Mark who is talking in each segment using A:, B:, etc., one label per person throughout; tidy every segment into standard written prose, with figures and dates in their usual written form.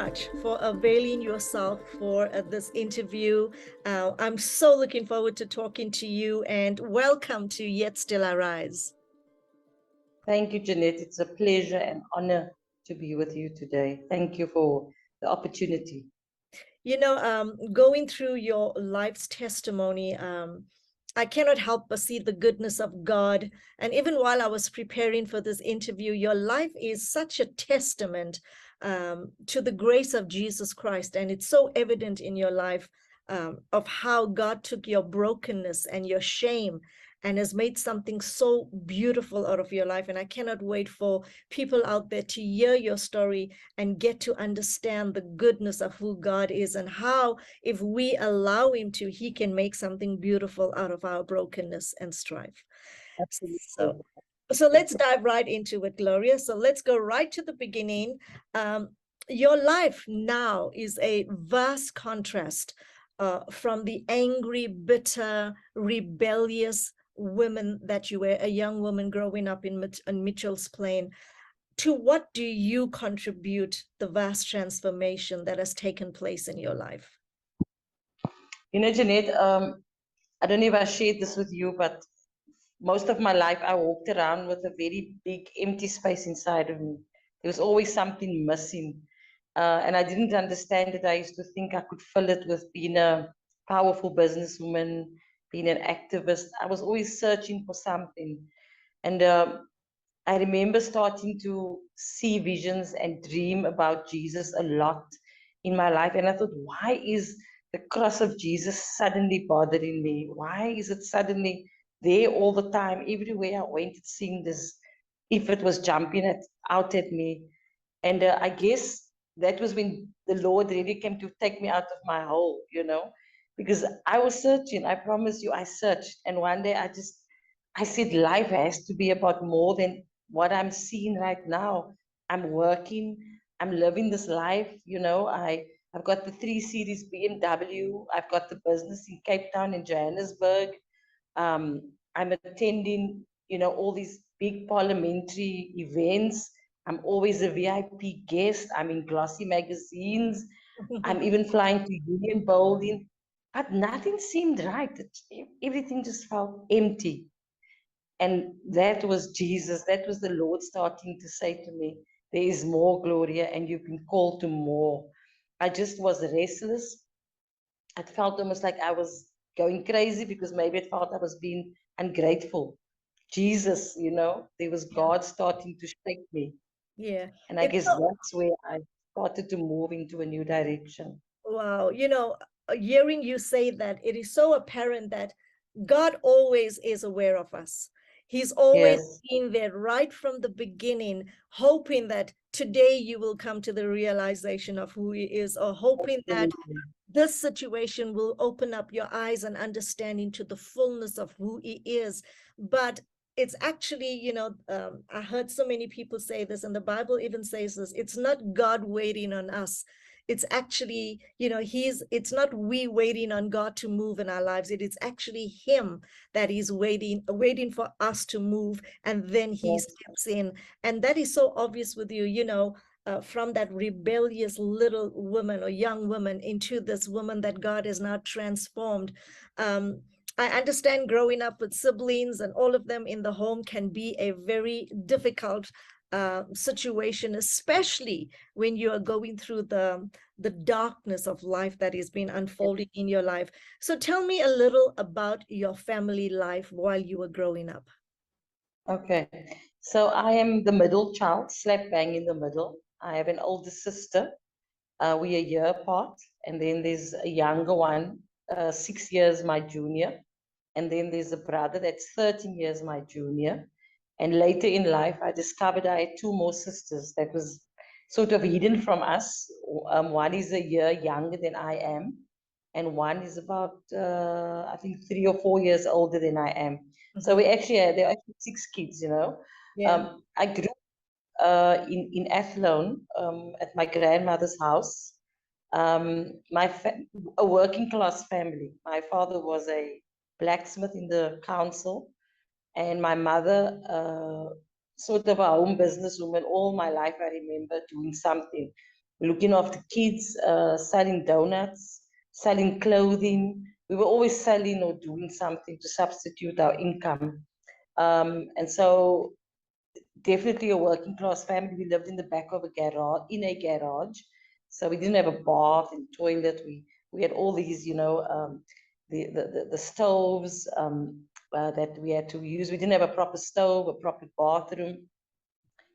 A: much for availing yourself for this interview. I'm so looking forward to talking to you, and welcome to Yet Still I Rise.
B: Thank you, Jeanette. It's a pleasure and honor to be with you today. Thank you for the opportunity.
A: You know, going through your life's testimony, I cannot help but see the goodness of God. And even while I was preparing for this interview, your life is such a testament to the grace of Jesus Christ. And it's so evident in your life of how God took your brokenness and your shame and has made something so beautiful out of your life. And I cannot wait for people out there to hear your story and get to understand the goodness of who God is and how, if we allow Him to, He can make something beautiful out of our brokenness and strife.
B: Absolutely.
A: So let's dive right into it, Gloria. So let's go right to the beginning. Your life now is a vast contrast from the angry, bitter, rebellious woman that you were, a young woman growing up in Mitchell's Plain. To what do you contribute the vast transformation that has taken place in your life?
B: You know, Jeanette, I don't know if I shared this with you, but most of my life I walked around with a very big empty space inside of me. There was always something missing. And I didn't understand it. I used to think I could fill it with being a powerful businesswoman, being an activist. I was always searching for something. And I remember starting to see visions and dream about Jesus a lot in my life. And I thought, why is the cross of Jesus suddenly bothering me? Why is it suddenly there all the time? Everywhere I went, it seemed as if it was jumping out at me. And I guess that was when the Lord really came to take me out of my hole, because I was searching. I promise you, I searched. And one day I said, life has to be about more than what I'm seeing right now. I'm working, I'm living this life, I've got the 3 Series BMW, I've got the business in Cape Town and Johannesburg. I'm attending, all these big parliamentary events. I'm always a VIP guest. I'm in glossy magazines. I'm even flying to Union Building. But nothing seemed right. Everything just felt empty. And that was Jesus. That was the Lord starting to say to me, there is more, Gloria, and you've been called to more. I just was restless. It felt almost like I was going crazy because maybe it felt I was being ungrateful. Jesus, there was God starting to shake me.
A: Yeah.
B: And I
A: It's
B: guess
A: so,
B: that's where I started to move into a new direction.
A: wow. Hearing you say that, it is so apparent that God always is aware of us. He's always
B: Yes.
A: been there right from the beginning, hoping that today you will come to the realization of who He is, or hoping that
B: Absolutely.
A: this situation will open up your eyes and understanding to the fullness of who He is. But it's actually, I heard so many people say this, and the Bible even says this, it's not God waiting on us. It's actually, it's not we waiting on God to move in our lives. It is actually Him that is waiting for us to move, and then He
B: Yes.
A: steps in. And that is so obvious with you, from that rebellious little woman or young woman into this woman that God has now transformed. I understand growing up with siblings and all of them in the home can be a very difficult situation, especially when you are going through the darkness of life that is being unfolding in your life. So tell me a little about your family life while you were growing up.
B: Okay. So I am the middle child, slap bang in the middle. I have an older sister. We're a year apart. And then there's a younger one, 6 years my junior. And then there's a brother that's 13 years my junior. And later in life, I discovered I had two more sisters that was sort of hidden from us. One is a year younger than I am, and one is about, I think, 3 or 4 years older than I am. So we actually there are actually 6 kids.
A: Yeah.
B: I grew up in Athlone at my grandmother's house. My a working class family. My father was a blacksmith in the council, and my mother, sort of a home businesswoman. All my life, I remember doing something. looking after kids, selling donuts, selling clothing. We were always selling or doing something to substitute our income. And so definitely a working class family. We lived in the back of a garage. So we didn't have a bath and toilet. We had all these, the stoves that we had to use. We didn't have a proper stove, a proper bathroom.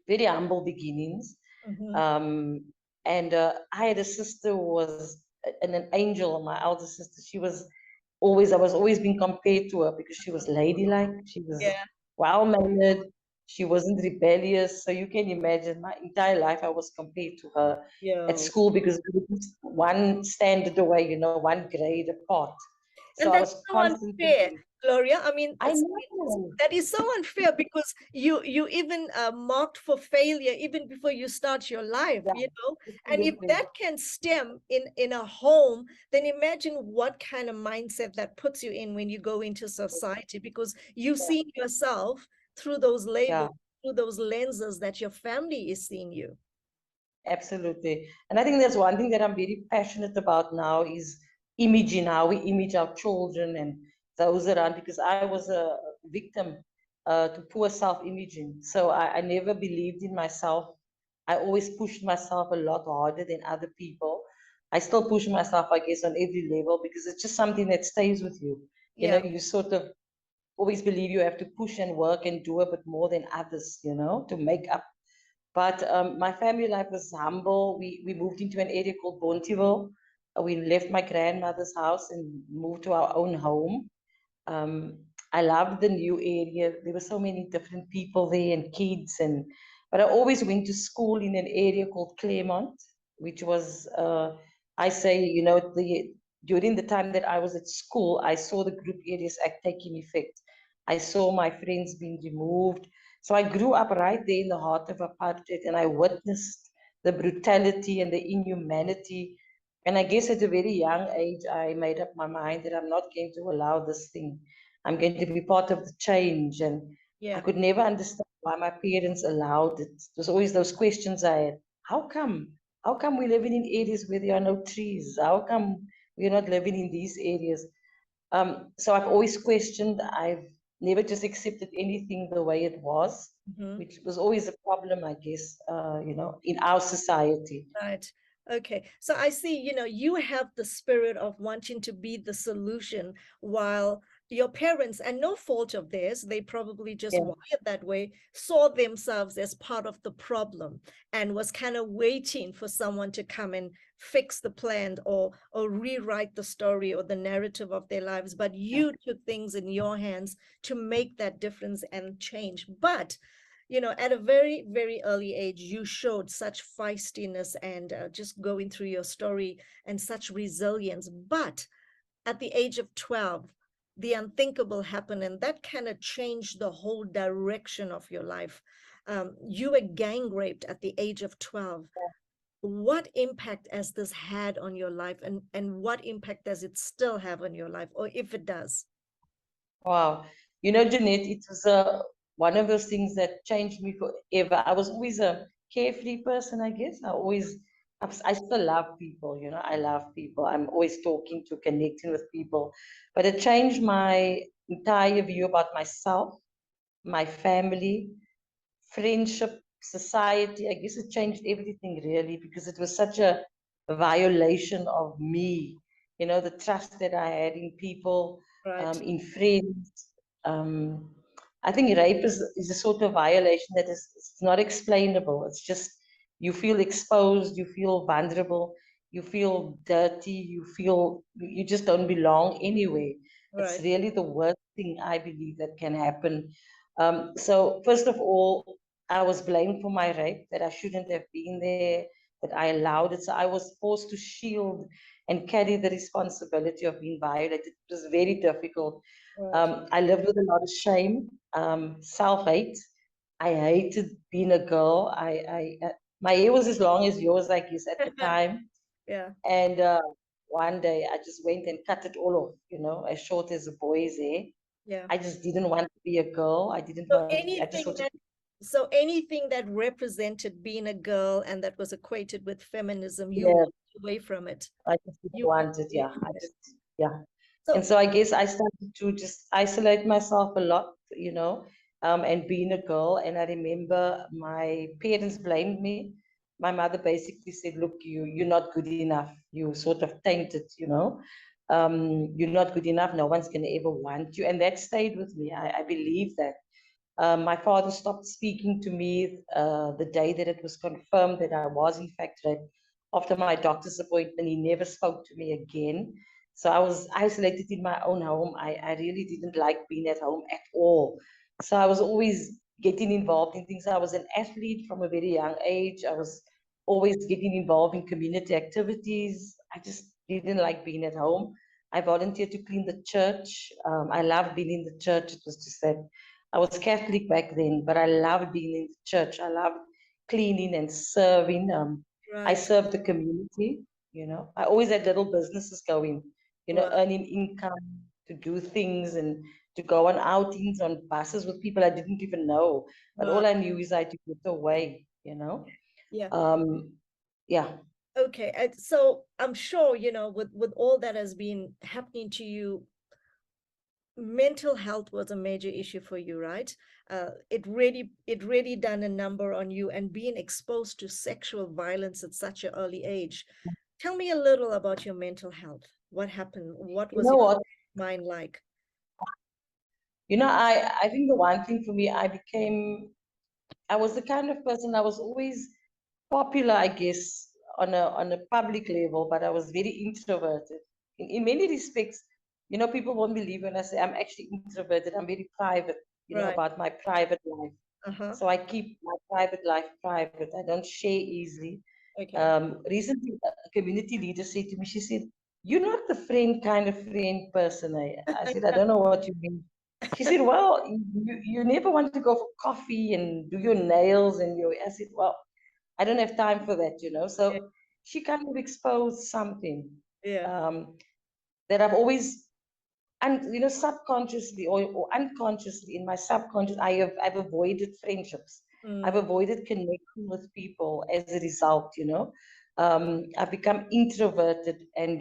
B: Very humble beginnings. And I had a sister who was an angel, my elder sister. I was always being compared to her because she was ladylike, she was well-mannered, she wasn't rebellious. So you can imagine my entire life I was compared to her at school because we were just one standard away, one grade apart. So
A: And
B: I
A: that's
B: was
A: so
B: constantly,
A: unfair, Gloria. I mean,
B: I know.
A: that is so unfair because you even marked for failure even before you start your life,
B: Yeah,
A: And if
B: absolutely.
A: that can stem in a home, then imagine what kind of mindset that puts you in when you go into society, because you see yourself through those labels, through those lenses that your family is seeing you.
B: Absolutely. And I think that's one thing that I'm very passionate about now is imaging, how we image our children and those around, because I was a victim to poor self-imaging. So I never believed in myself. I always pushed myself a lot harder than other people. I still push myself, I guess, on every level because it's just something that stays with you. You sort of always believe you have to push and work and do a bit more than others, to make up. But my family life was humble. We moved into an area called Bonteville. We left my grandmother's house and moved to our own home. I loved the new area. There were so many different people there and kids. But I always went to school in an area called Claremont, which was, I say, during the time that I was at school, I saw the Group Areas Act taking effect. I saw my friends being removed. So I grew up right there in the heart of apartheid, and I witnessed the brutality and the inhumanity. And I guess at a very young age, I made up my mind that I'm not going to allow this thing. I'm going to be part of the change. And I could never understand why my parents allowed it. It was always those questions I had. How come? How come we're living in areas where there are no trees? How come we're not living in these areas? So I've always questioned. I've never just accepted anything the way it was, which was always a problem, I guess, in our society.
A: Right. Okay. So I see, you have the spirit of wanting to be the solution, while your parents, and no fault of theirs, they probably just wired that way, saw themselves as part of the problem and was kind of waiting for someone to come and fix the plan or rewrite the story or the narrative of their lives. But you took things in your hands to make that difference and change. But at a very, very early age, you showed such feistiness and just going through your story and such resilience. But at the age of 12, the unthinkable happened, and that kind of changed the whole direction of your life. You were gang raped at the age of 12. What impact has this had on your life, and what impact does it still have on your life, or if it does?
B: Wow. Jeanette, it was one of those things that changed me forever. I was always a carefree person, I guess. I still love people, I love people. I'm always talking to, connecting with people. But it changed my entire view about myself, my family, friendship, society. I guess it changed everything really because it was such a violation of me, the trust that I had in people, in friends. I think rape is a sort of violation that it's not explainable. It's just you feel exposed, you feel vulnerable, you feel dirty, you just don't belong anywhere. It's really the worst thing I believe that can happen. So first of all, I was blamed for my rape, that I shouldn't have been there, that I allowed it. So I was forced to shield and carry the responsibility of being violated. It was very difficult. I lived with a lot of shame, self-hate. I hated being a girl. My hair was as long as yours, I guess, at the time. And one day I just went and cut it all off, as short as a boy's hair. I just didn't want to be a girl. I didn't
A: So
B: want to be, I just
A: anything
B: wanted
A: that
B: to
A: So anything that represented being a girl and that was equated with feminism, you
B: Yeah,
A: walked away from it.
B: I just didn't
A: You walked
B: want it.
A: away
B: Yeah,
A: from it.
B: yeah. And
A: So
B: so I guess I started to just isolate myself a lot, and being a girl. And I remember my parents blamed me. My mother basically said, "Look, you're not good enough. You sort of tainted. You're not good enough. No one's gonna ever want you." And that stayed with me. I believe that. My father stopped speaking to me the day that it was confirmed that I was in fact raped. After my doctor's appointment, he never spoke to me again. So I was isolated in my own home. I really didn't like being at home at all. So I was always getting involved in things. I was an athlete from a very young age. I was always getting involved in community activities. I just didn't like being at home. I volunteered to clean the church. I loved being in the church. It was just that I was Catholic back then, but I loved being in the church. I loved cleaning and serving. I
A: right,
B: served the community. I always had little businesses going,
A: right,
B: earning income to do things and to go on outings on buses with people I didn't even know. But
A: right.
B: all I knew is I had to get away.
A: Yeah.
B: Um, yeah.
A: Okay. And so I'm sure, with all that has been happening to you, mental health was a major issue for you, right? It really done a number on you, and being exposed to sexual violence at such an early age. Tell me a little about your mental health. What happened? What
B: You
A: was
B: know
A: your
B: what?
A: mind like?
B: I think the one thing for me, I was the kind of person, I was always popular, I guess, on a public level, but I was very introverted. In many respects, people won't believe when I say I'm actually introverted. I'm very private,
A: Right.
B: about my private life.
A: Uh-huh.
B: So I keep my private life private. I don't share easily.
A: Okay.
B: Recently, a community leader said to me, she said, "You're not the friend kind of friend person." I said, "I don't know what you mean." She said, "Well, you never want to go for coffee and do your nails and your." I said, "Well, I don't have time for that."
A: Yeah.
B: So she kind of exposed something
A: Yeah.
B: um, that I've always, and subconsciously or unconsciously in my subconscious, I've avoided friendships. I've
A: Mm.
B: avoided connecting with people as a result. I've become introverted and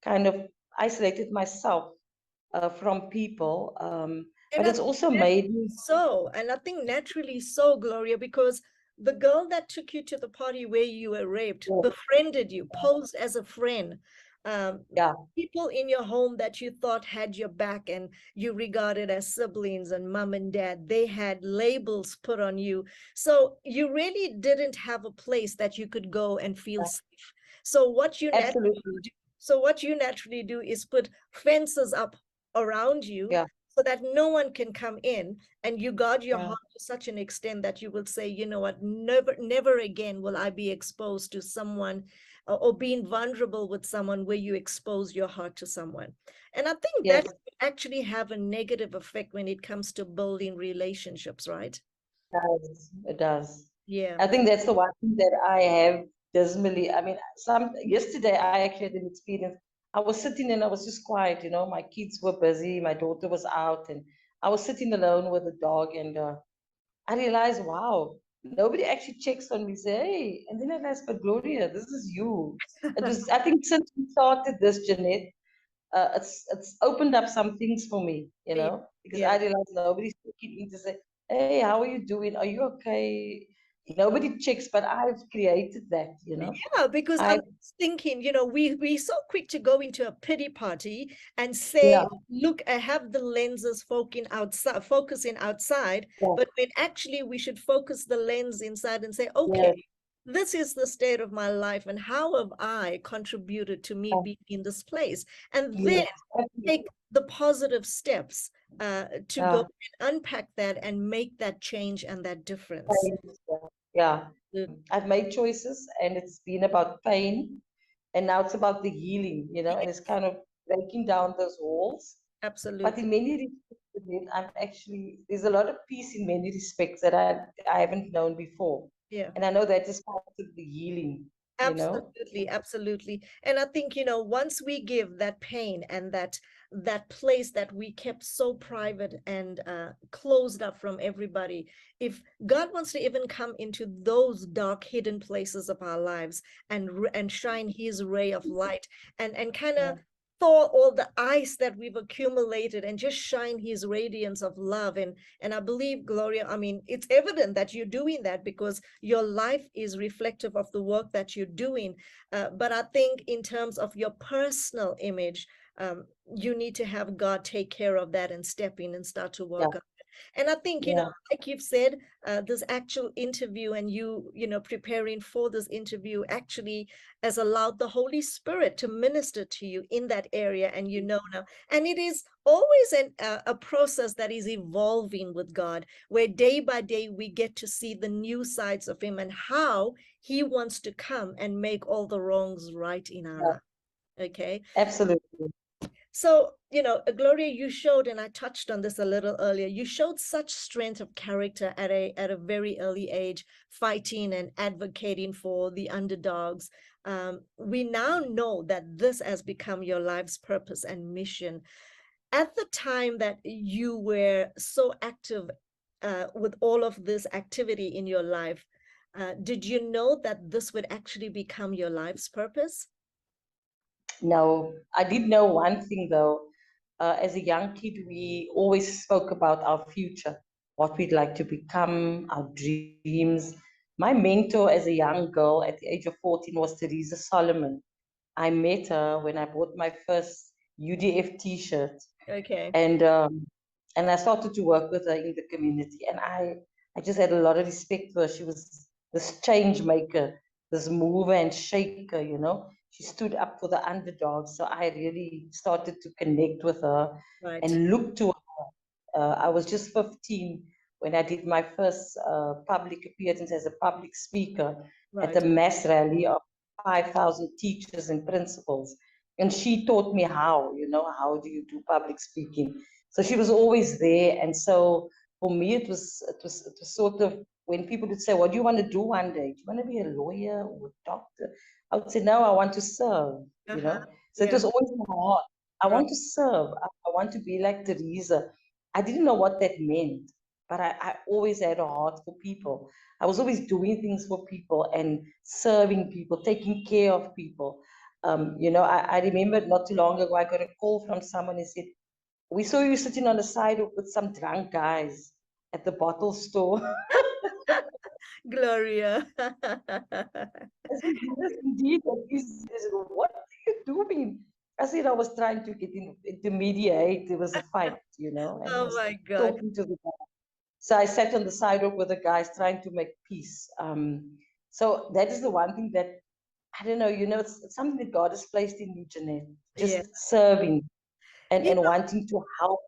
B: kind of isolated myself from people.
A: And
B: But
A: I
B: it's
A: think
B: also made
A: naturally
B: me.
A: so, and I think naturally so, Gloria, because the girl that took you to the party where you were raped
B: Yeah,
A: befriended you, posed as a friend. Um,
B: yeah,
A: People in your home that you thought had your back and you regarded as siblings and mom and dad, they had labels put on you. So you really didn't have a place that you could go and feel
B: yeah,
A: safe. So what you naturally
B: absolutely.
A: do, so what you naturally do is put fences up around you
B: Yeah,
A: so that no one can come in, and you guard your
B: yeah.
A: heart to such an extent that you will say, you know what, never again will I be exposed to someone, or being vulnerable with someone where you expose your heart to someone. And I think that
B: Yes,
A: can actually have a negative effect when it comes to building relationships, right?
B: it does. It does.
A: Yeah.
B: I think that's the one thing that I have dismally. I mean, yesterday I actually had an experience. I was sitting and I was just quiet. My kids were busy, my daughter was out, and I was sitting alone with the dog, and I realized, wow, nobody actually checks on me, say, hey, and then I realized, but Gloria, this is you. I think since we started this, Jeanette, it's opened up some things for me,
A: Yeah.
B: because I
A: Yeah.
B: realized nobody's checking in to say, hey, how are you doing? Are you okay? Nobody checks, but I've created that.
A: Yeah, because
B: I
A: I'm thinking, we so quick to go into a pity party and
B: Yeah,
A: say, look, I have the lenses focusing outside,
B: yeah,
A: but when actually we should focus the lens inside and say,
B: yeah,
A: okay, this is the state of my life, and how have I contributed to me
B: yeah,
A: being in this place? And
B: yeah,
A: then take the positive steps to go
B: yeah,
A: and unpack that and make that change and that difference.
B: pain, yeah.
A: Mm.
B: I've made choices, and it's been about pain, and now it's about the healing, and it's kind of breaking down those walls. But
A: Absolutely.
B: in many respects, there's a lot of peace in many respects that I haven't known before.
A: Yeah.
B: And I know that is part of the healing. you know?
A: Absolutely, absolutely. And I think, once we give that pain and that place that we kept so private and closed up from everybody, if God wants to even come into those dark hidden places of our lives and shine his ray of light and kind
B: Yeah,
A: of thaw all the ice that we've accumulated and just shine his radiance of love, and I believe, Gloria, I mean, it's evident that you're doing that because your life is reflective of the work that you're doing. But I think in terms of your personal image, you need to have God take care of that and step in and start to
B: yeah,
A: work on it. And I think,
B: yeah,
A: like you've said, this actual interview and preparing for this interview actually has allowed the Holy Spirit to minister to you in that area. And now, and it is always a process that is evolving with God, where day by day we get to see the new sides of him and how he wants to come and make all the wrongs right in our
B: yeah,
A: life. Okay.
B: absolutely.
A: So, Gloria, you showed, and I touched on this a little earlier, you showed such strength of character at a very early age, fighting and advocating for the underdogs. We now know that this has become your life's purpose and mission. At the time that you were so active with all of this activity in your life, did you know that this would actually become your life's purpose?
B: No, I did know one thing though. As a young kid, we always spoke about our future, what we'd like to become, our dreams. My mentor as a young girl at the age of 14 was Teresa Solomon. I met her when I bought my first UDF t-shirt,
A: Okay,
B: and um, and I started to work with her in the community, and I just had a lot of respect for her. She was this change maker, this mover and shaker, you know. She stood up for the underdogs, so I really started to connect with her
A: right,
B: and look to her. I was just 15 when I did my first public appearance as a public speaker at a
A: right.
B: mass rally of 5,000 teachers and principals. And she taught me how, how do you do public speaking. So she was always there. And so for me, it was sort of when people would say, what do you want to do one day? Do you want to be a lawyer or a doctor? I would say, no, I want to serve, you
A: Uh-huh.
B: know. So it
A: Yeah,
B: was always in my heart. I
A: right.
B: want to serve. I want to be like Teresa. I didn't know what that meant, but I always had a heart for people. I was always doing things for people and serving people, taking care of people. I remember not too long ago, I got a call from someone who said, we saw you sitting on the sidewalk with some drunk guys at the bottle store.
A: Gloria.
B: I said, yes, indeed. And he said, what are you doing? I said, I was trying to get into mediate. There was a fight, and I
A: Oh
B: was
A: my God.
B: talking to the guy. So I sat on the sidewalk with the guys trying to make peace. So that is the one thing that, I don't know, it's something that God has placed in me, Jeanette,
A: Yeah.
B: just serving and,
A: You
B: and wanting to help.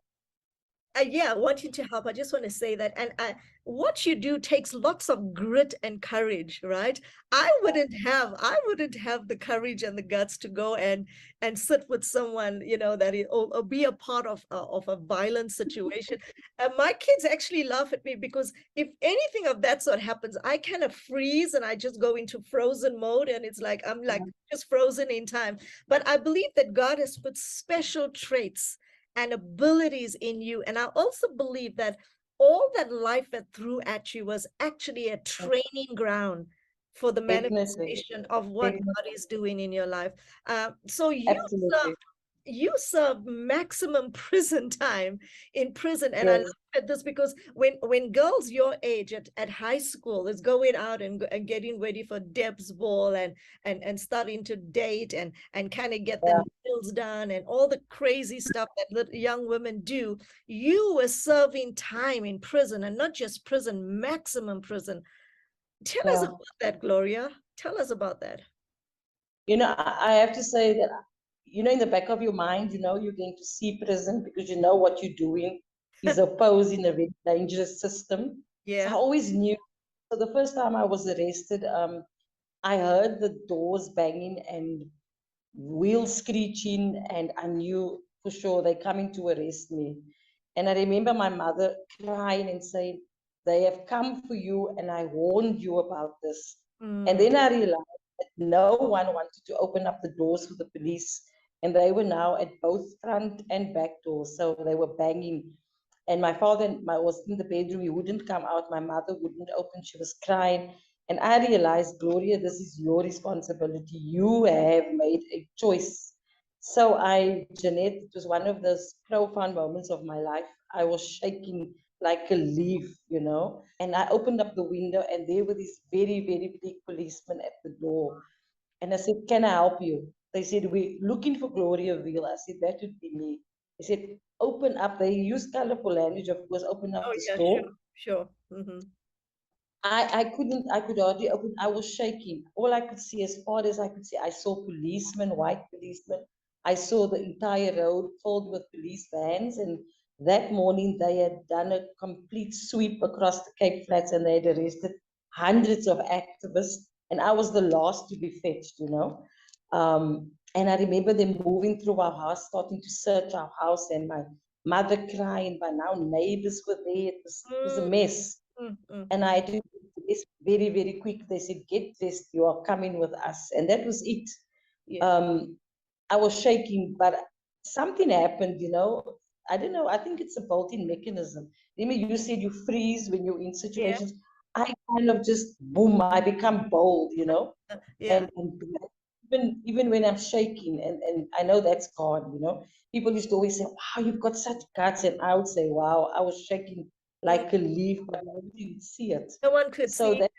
A: yeah, wanting to help. I just want to say that. And what you do takes lots of grit and courage, right? I wouldn't have the courage and the guts to go and sit with someone, that is, or be a part of a violent situation. My kids actually laugh at me because if anything of that sort happens, I kind of freeze and I just go into frozen mode, and it's like I'm like just frozen in time. But I believe that God has put special traits and abilities in you. And I also believe that all that life had threw at you was actually a training ground for the
B: Definitely,
A: manifestation of what
B: definitely,
A: God is doing in your life. So
B: absolutely.
A: you serve maximum prison time in prison, and I
B: Yes,
A: love at this because when girls your age at high school is going out and getting ready for Deb's ball and starting to date and kind of get their
B: yeah,
A: nails done and all the crazy stuff that little young women do, you were serving time in prison, and not just prison, maximum prison. Tell us
B: yeah.
A: about that, Gloria. Tell us about that.
B: I have to say that, in the back of your mind, you're going to see prison because you know what you're doing is opposing a very dangerous system. So I
A: Yeah.
B: always knew. So the first time I was arrested, I heard the doors banging and wheels screeching, and I knew for sure they're coming to arrest me. And I remember my mother crying and saying, they have come for you, and I warned you about this. And
A: Mm,
B: then I realized, No one wanted to open up the doors for the police, and they were now at both front and back doors, so they were banging. And my father was in the bedroom. He wouldn't come out. My mother wouldn't open. She was crying. And I realized, Gloria, this is your responsibility. You have made a choice. So Jeanette, it was one of those profound moments of my life. I was shaking like a leaf, you know. And I opened up the window, and there were these very, very big policemen at the door. And I said, can I help you? They said, we're looking for Gloria Veale. I said, that would be me. They said, open up. They use colorful language, of course, open up
A: Oh,
B: the
A: yeah, sure,
B: store.
A: sure. Mm-hmm.
B: I could hardly open. I was shaking. All I could see, as far as I could see, I saw policemen, white policemen. I saw the entire road filled with police vans. And that morning, they had done a complete sweep across the Cape Flats, and they had arrested hundreds of activists. And I was the last to be fetched, you know. And I remember them moving through our house, starting to search our house, and my mother crying. By now, neighbors were there. It was a
A: Mm,
B: mess.
A: mm, mm,
B: And
A: mm.
B: I had to get dressed very, very quick. They said, get dressed, you are coming with us. And that was it.
A: Yeah.
B: Um, I was shaking, but something happened, you know. I don't know. I think it's a built-in mechanism. Remember, you said you freeze when you're in
A: Yeah.
B: situations. I kind of just, boom, I become bold, you know.
A: Yeah.
B: And even when I'm shaking, and I know that's God, you know. People used to always say, wow, you've got such guts. And I would say, wow, I was shaking
A: Mm.
B: like a leaf, but nobody would see it.
A: No one could
B: So
A: see.
B: that,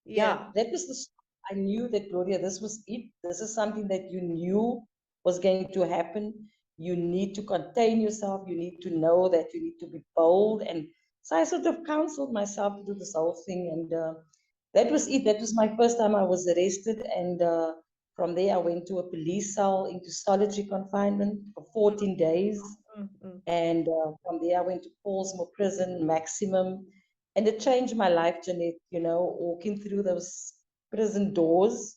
A: Yeah.
B: yeah, that was the, I knew that, Gloria, this was it. This is something that you knew was going to happen. You need to contain yourself. You need to know that you need to be bold. And so I sort of counseled myself to do this whole thing. And that was it. That was my first time I was arrested. And from there, I went to a police cell into solitary confinement for 14 days.
A: Mm, mm.
B: And from there, I went to Paulsmoor Prison, maximum. And it changed my life, Jeanette, you know, walking through those prison doors,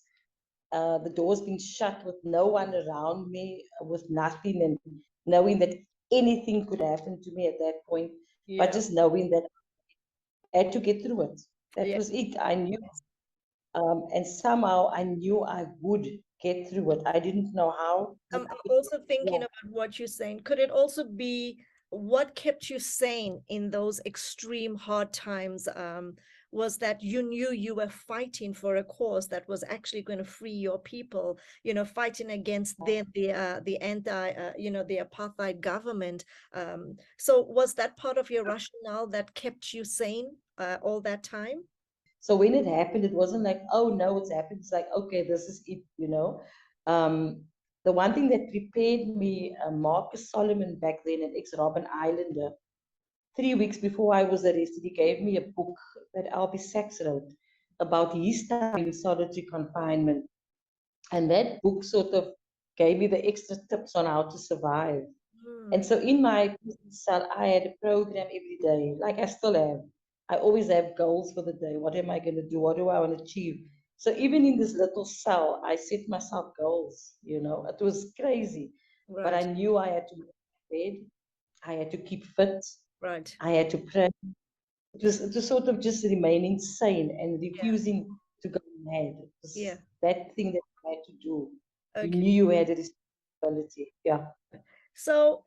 B: the doors being shut with no one around me, with nothing, and knowing that anything could happen to me at that point, but
A: Yeah.
B: just knowing that I had to get through it. That
A: Yeah.
B: was it. I knew, and somehow I knew I would get through it. I didn't know how, but
A: I'm also
B: yeah.
A: thinking about what you're saying. Could it also be what kept you sane in those extreme hard times? Was that you knew you were fighting for a cause that was actually going to free your people, fighting against the anti, the apartheid government. So was that part of your rationale that kept you sane all that time?
B: So when it happened, it wasn't like, oh no, it's happened. It's like, okay, this is it, you know. Um, the one thing that prepared me, Marcus Solomon back then, an ex-Robben Islander, 3 weeks before I was arrested, he gave me a book that Albie Sachs wrote about his time in solitary confinement. And that book sort of gave me the extra tips on how to survive. And
A: Hmm.
B: so in my prison cell, I had a program every day, like I still have. I always have goals for the day. What am I going to do? What do I want to achieve? So even in this little cell, I set myself goals. You know, it was crazy, but I
A: Right,
B: knew I had to make my bed. I had to keep fit.
A: right.
B: I had to pray. It was sort of just remaining sane and
A: Yeah,
B: refusing to go mad. It
A: yeah.
B: was that thing that I had to do. You
A: Okay.
B: knew you had a responsibility. Yeah.
A: So,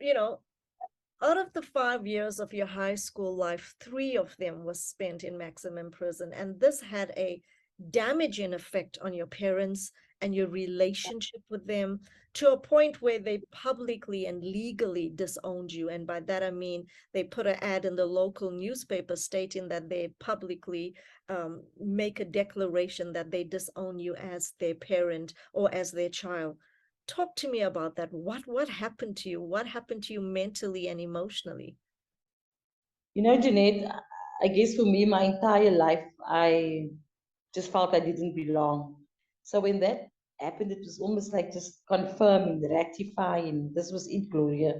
A: out of the 5 years of your high school life, 3 of them was spent in maximum prison. And this had a damaging effect on your parents and your relationship with them to a point where they publicly and legally disowned you. And by that, I mean they put an ad in the local newspaper stating that they publicly make a declaration that they disown you as their parent or as their child. Talk to me about that. What happened to you? What happened to you mentally and emotionally?
B: You know, Jeanette, I guess for me, my entire life, I just felt I didn't belong. So when that happened, it was almost like just confirming, ratifying. This was it, Gloria.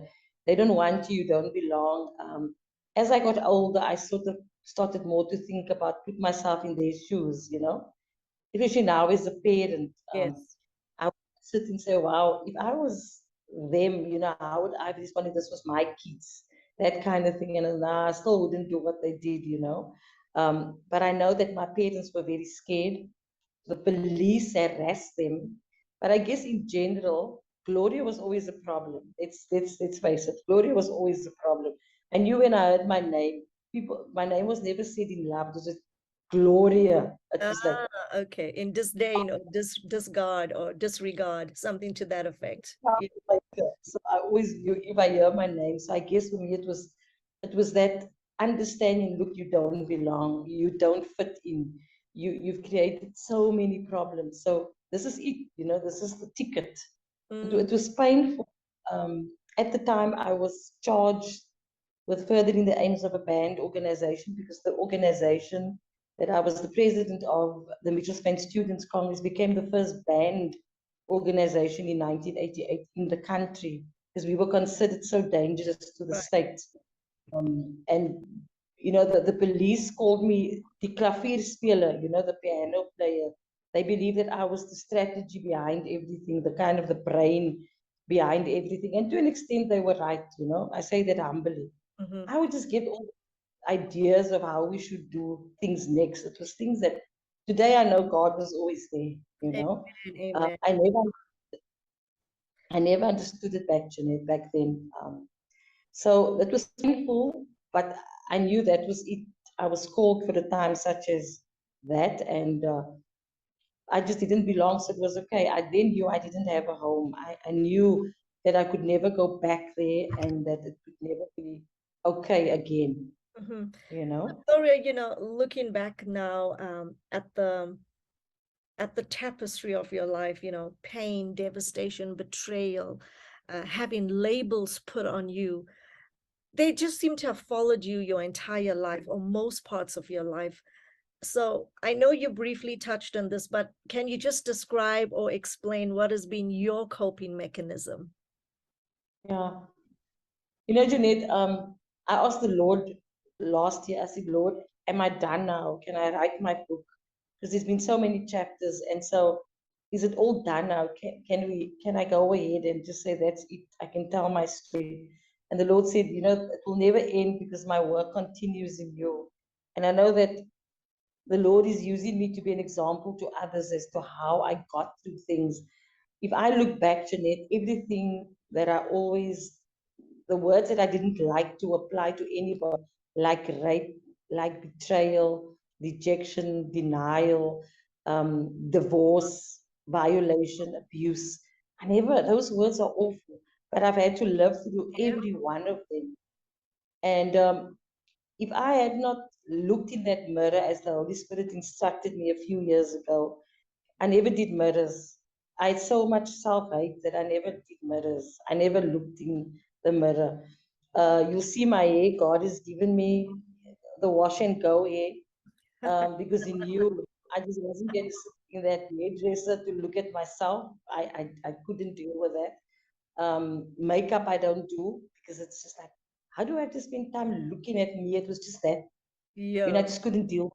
B: They don't want you, you don't belong. As I got older, I sort of started more to think about, put myself in their shoes, you know, especially now as a parent.
A: Yes.
B: I would sit and say, wow, if I was them, you know, how would I have responded? This was my kids, that kind of thing. And nah, I still wouldn't do what they did, you know. But I know that my parents were very scared. the police harassed them. But I guess in general, Gloria was always a problem. Let's face it, Gloria was always a problem. I knew when I heard my name, my name was never said in love. It was just Gloria. It was like,
A: Okay. In disdain or discard or disregard, something to that effect. Yeah.
B: so I always knew if I hear my name. So I guess for me it was that understanding, look, you don't belong, you don't fit in, you've created so many problems. So this is it, this is the ticket. It was painful. At the time I was charged with furthering the aims of a banned organization, because the organization that I was the president of, the Mitchells Plain Students Congress, became the first banned organization in 1988 in the country, because we were considered so dangerous to the
A: Right.
B: state. And the police called me the klavierspeler, the piano player. They believed that I was the strategy behind everything, the kind of the brain behind everything. And to an extent, they were right, I say that humbly. I would just get all ideas of how we should do things next. It was things that today I know God was always there,
A: Amen. Amen.
B: I never understood it back then. So it was painful, but I knew that was it. I was called for a time such as that, and I just didn't belong, so it was okay. I then knew I didn't have a home. I knew that I could never go back there, and that it could never be okay again.
A: Gloria, looking back now at the tapestry of your life, pain, devastation, betrayal, having labels put on you, they just seem to have followed you your entire life or most parts of your life. So I know you briefly touched on this, but can you just describe or explain what has been your coping mechanism?
B: Yeah. Jeanette, I asked the Lord last year, I said, Lord, am I done now? Can I write my book? Because there's been so many chapters. And so is it all done now? Can I go ahead and just say that's it? I can tell my story. And the Lord said, it will never end, because my work continues in you. And I know that the Lord is using me to be an example to others as to how I got through things. If I look back, Jeanette, everything that the words that I didn't like to apply to anybody, like rape, like betrayal, rejection, denial, divorce, violation, abuse. Those words are awful, but I've had to live through every one of them. And if I had not looked in that mirror as the Holy Spirit instructed me a few years ago, I never did murders. I had so much self-hate that I never did murders. I never looked in the mirror. You'll see my hair. God has given me the wash and go hair, because He knew I just wasn't going to sit in that hairdresser to look at myself. I couldn't deal with that. Makeup I don't do, because it's just like, how do I have to spend time looking at me? It was just that, I just couldn't deal,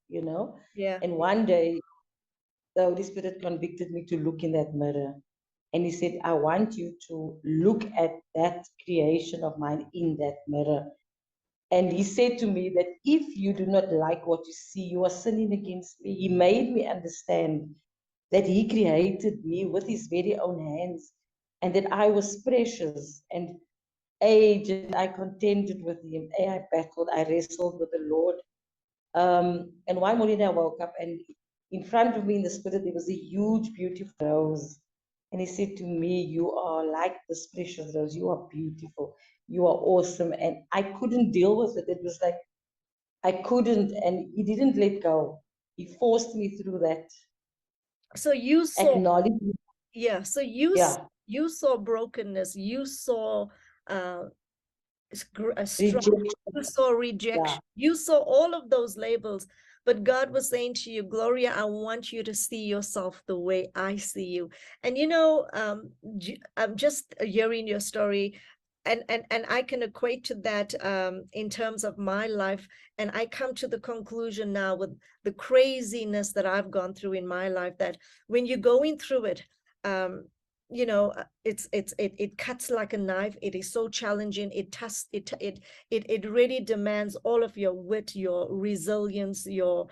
A: Yeah.
B: And one day, the Holy Spirit convicted me to look in that mirror. And He said, I want you to look at that creation of mine in that mirror. And He said to me that if you do not like what you see, you are sinning against me. He made me understand that He created me with His very own hands, and that I was precious. And I contended with Him. I battled, I wrestled with the Lord. And one morning I woke up, and in front of me in the spirit, there was a huge, beautiful rose. And He said to me, you are like this precious rose. You are beautiful. You are awesome. And I couldn't deal with it. It was like, I couldn't. And He didn't let go. He forced me through that.
A: So you saw,
B: acknowledgement.
A: yeah. So you saw brokenness. You saw a struggle. You saw rejection. Yeah. You saw all of those labels. But God was saying to you, Gloria, I want you to see yourself the way I see you. And I'm just hearing your story, and I can equate to that in terms of my life. And I come to the conclusion now with the craziness that I've gone through in my life, that when you're going through it, it cuts like a knife. It is so challenging. It really demands all of your wit, your resilience, your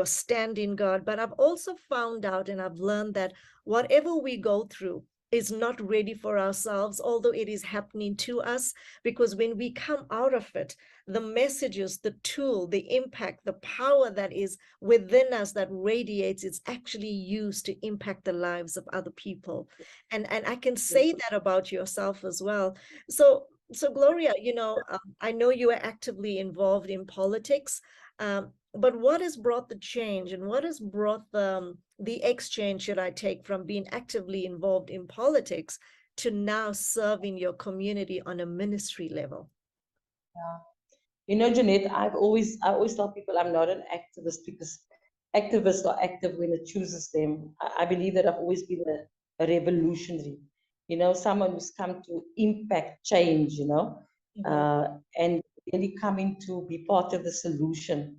A: stand in God. But I've also found out and I've learned that whatever we go through is not ready for ourselves, although it is happening to us, because when we come out of it, the messages, the tool, the impact, the power that is within us that radiates, it's actually used to impact the lives of other people. And I can say that about yourself as well. So Gloria, I know you are actively involved in politics, but what has brought the change, and what has brought the exchange, should I take, from being actively involved in politics to now serving your community on a ministry level?
B: Yeah. You know, Jeanette, I always tell people I'm not an activist because activists are active when it chooses them. I believe that I've always been a revolutionary, someone who's come to impact change, and really coming to be part of the solution.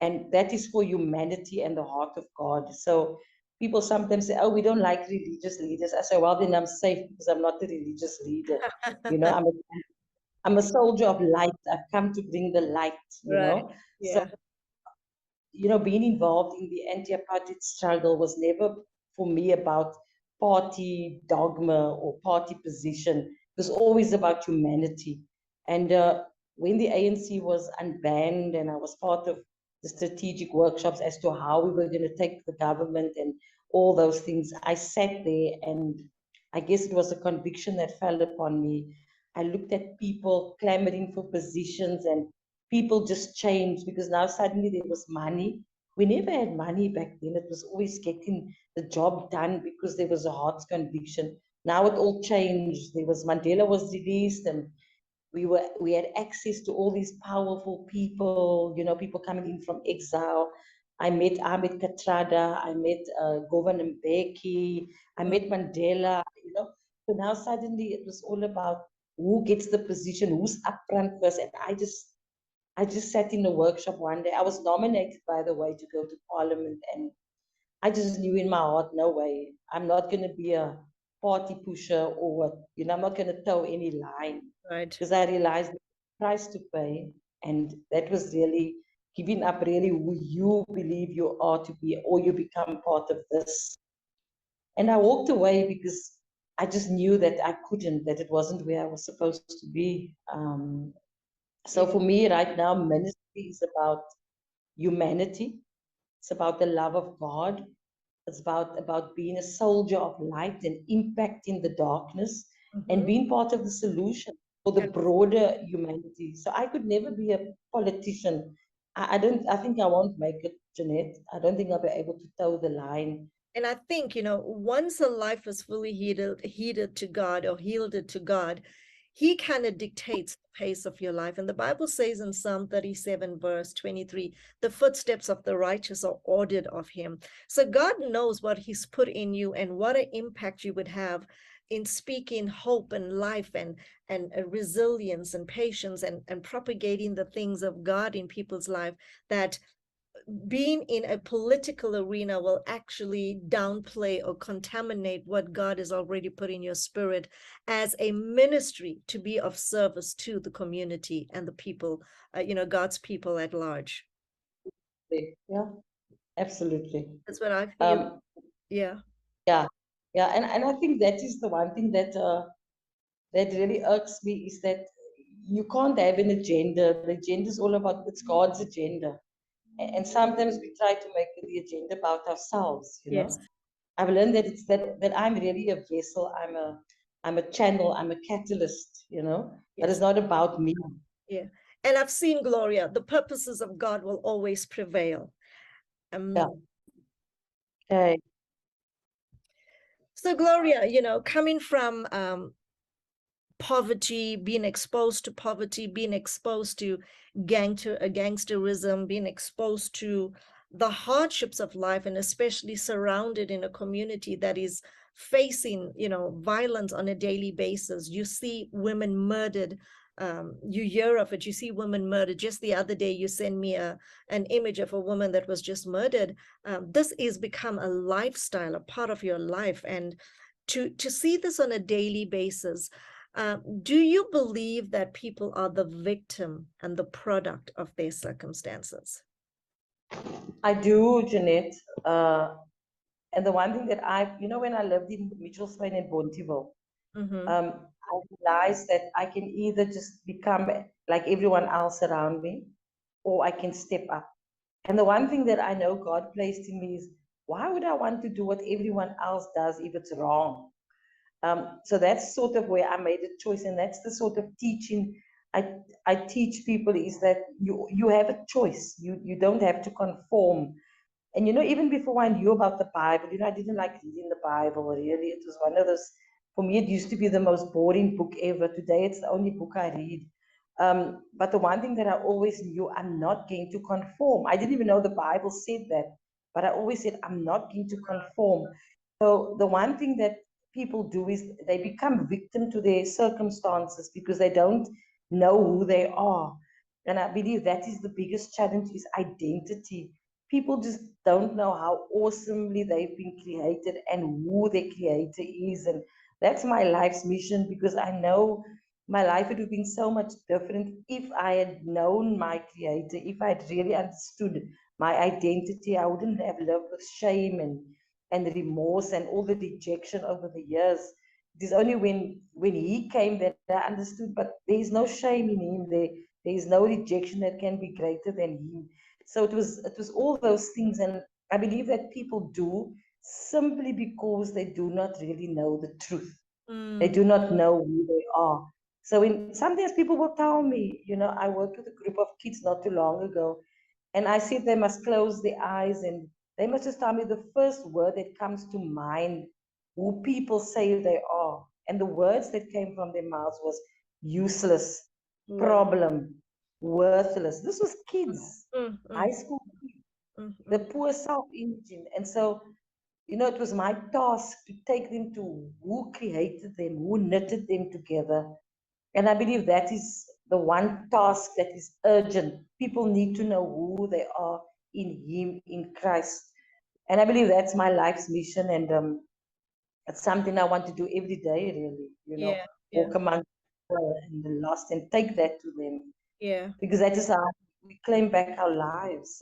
B: And that is for humanity and the heart of God. So people sometimes say, oh, we don't like religious leaders. I say, well, then I'm safe because I'm not a religious leader. I'm a soldier of light. I've come to bring the light,
A: Right.
B: So,
A: Yeah.
B: being involved in the anti-apartheid struggle was never for me about party dogma or party position. It was always about humanity. And when the ANC was unbanned and I was part of the strategic workshops as to how we were going to take the government and all those things, I sat there and I guess it was a conviction that fell upon me. I looked at people clamoring for positions and people just changed because now suddenly there was money. We never had money back then. It was always getting the job done because there was a heart conviction. Now it all changed. Mandela was released and we had access to all these powerful people, people coming in from exile. I met Ahmed Katrada, I met Governor Mbeki, I met Mandela. So now suddenly it was all about who gets the position, who's up front first. And I just sat in a workshop one day. I was nominated, by the way, to go to Parliament, and I just knew in my heart, no way, I'm not going to be a party pusher or what, I'm not going to toe any line
A: Right.
B: because I realized the price to pay, and that was really giving up really who you believe you are to be, or you become part of this. And I walked away because I just knew that I couldn't, that it wasn't where I was supposed to be. So
A: Yeah.
B: for me right now, ministry is about humanity. It's about the love of God. It's about being a soldier of light and impacting the darkness and
A: Mhm.
B: being part of the solution for the
A: Yeah.
B: broader humanity. So I could never be a politician. I think I won't make it, Jeanette. I don't think I'll be able to toe the line.
A: And I think, once a life is fully heeded to God or yielded to God, He kind of dictates the pace of your life. And the Bible says in Psalm 37, verse 23, the footsteps of the righteous are ordered of Him. So God knows what He's put in you and what an impact you would have in speaking hope and life and resilience and patience and propagating the things of God in people's life, that being in a political arena will actually downplay or contaminate what God has already put in your spirit as a ministry to be of service to the community and the people, God's people at large.
B: Yeah, absolutely.
A: That's what I feel.
B: Um,
A: Yeah.
B: yeah, yeah, and I think that is the one thing that really irks me is that you can't have an agenda. The agenda is all about it's God's agenda. And sometimes we try to make the agenda about ourselves.
A: Yes.
B: I've learned that it's that I'm really a vessel, I'm a channel, I'm a catalyst, but it's
A: Yes.
B: not about me.
A: Yeah. And I've seen, Gloria, the purposes of God will always prevail.
B: Yeah.
A: Um,
B: Okay.
A: so Gloria, coming from poverty, being exposed to poverty, being exposed to gangsterism, being exposed to the hardships of life, and especially surrounded in a community that is facing, violence on a daily basis. You see women murdered. You hear of it. You see women murdered. Just the other day, you sent me an image of a woman that was just murdered. This is become a lifestyle, a part of your life. And to see this on a daily basis, do you believe that people are the victim and the product of their circumstances?
B: I do, Jeanette. And the one thing that when I lived in Mitchell's Plain in Bonteheuwel,
A: Mm-hmm.
B: I realized that I can either just become like everyone else around me, or I can step up. And the one thing that I know God placed in me is, why would I want to do what everyone else does if it's wrong? So that's sort of where I made a choice, and that's the sort of teaching I teach people, is that you have a choice. You don't have to conform. And even before I knew about the Bible, I didn't like reading the Bible, really. It was one of those, for me, it used to be the most boring book ever. Today, it's the only book I read. But the one thing that I always knew, I'm not going to conform. I didn't even know the Bible said that, but I always said, I'm not going to conform. So the one thing that people do is they become victim to their circumstances because they don't know who they are. And I believe that is the biggest challenge, is identity. People just don't know how awesomely they've been created and who their creator is. And that's my life's mission, because I know my life would have been so much different if I had known my creator, if I had really understood my identity. I wouldn't have lived with shame and remorse and all the rejection over the years. It is only when he came that I understood, but there is no shame in him. There is no rejection that can be greater than him. So it was all those things, and I believe that people do simply because they do not really know the truth. They
A: Mm.
B: do not know who they are. So sometimes people will tell me, I worked with a group of kids not too long ago, and I said they must close their eyes and they must just tell me the first word that comes to mind, who people say they are. And the words that came from their mouths was useless,
A: Wow.
B: problem, worthless. This was kids,
A: Mm,
B: high
A: mm,
B: school kids,
A: mm,
B: the
A: mm.
B: poor self-imaging. And so, it was my task to take them to who created them, who knitted them together. And I believe that is the one task that is urgent. People need to know who they are in Him, in Christ. And I believe that's my life's mission. And it's something I want to do every day, really,
A: Yeah, yeah,
B: walk among people and the lost and take that to them.
A: yeah.
B: Because that is how we claim back our lives.